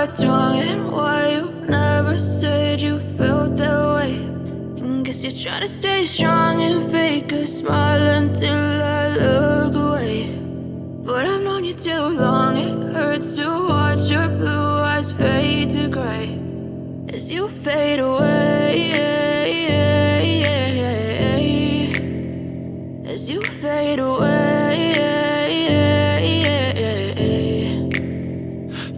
what's wrong and why you never said you felt that way. And guess you're trying to stay strong and fake a smile until I look away. But I've known you too long, it hurts to watch your blue eyes fade to gray as you fade away, as you fade away.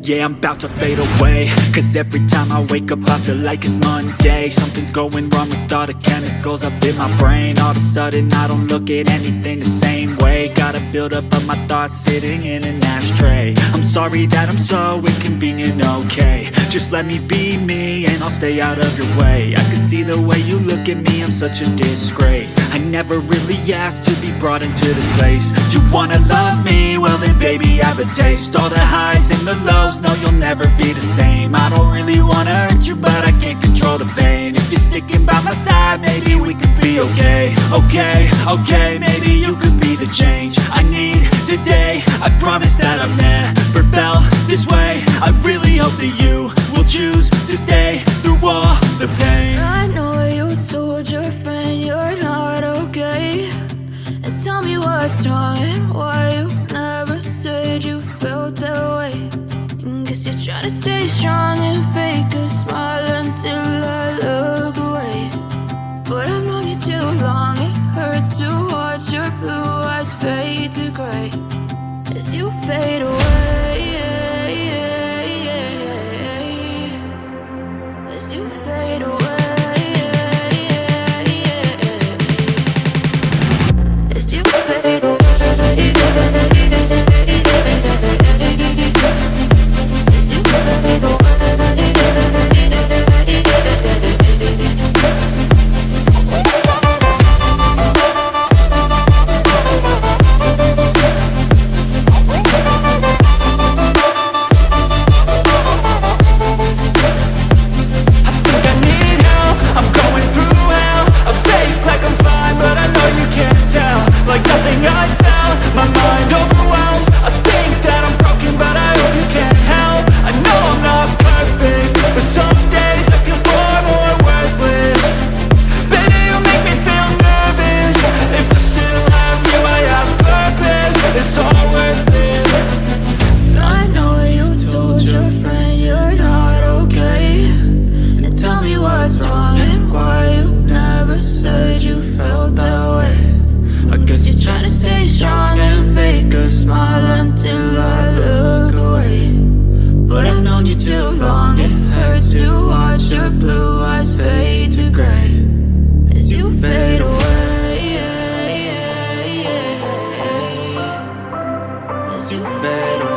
Yeah, I'm about to fade away, cause every time I wake up I feel like it's Monday. Something's going wrong with all the chemicals up in my brain. All of a sudden I don't look at anything the same way. Gotta build up of my thoughts sitting in an ashtray. I'm sorry that I'm so inconvenient, okay. Just let me be me and I'll stay out of your way. I can see the way you look at me, I'm such a disgrace. I never really asked to be brought into this place. You wanna love me? Well then baby have a taste. All the highs and the lows, no you'll never be the same. I don't really wanna hurt you but I can't control the pain. If you're sticking by my side maybe we could be okay. Okay, maybe you could be the change I need today. I promise that I've never felt this way. I really hope that you will choose to stay through all the pain. I know you told your friend you're not okay, and tell me what's wrong and why you never said you felt that way. And guess you're trying to stay strong and fake a smile until I look away. But I've known you too long, it hurts to watch your blue eyes fade to gray as you fade away, as you fade away, as you fade away. As you fade away.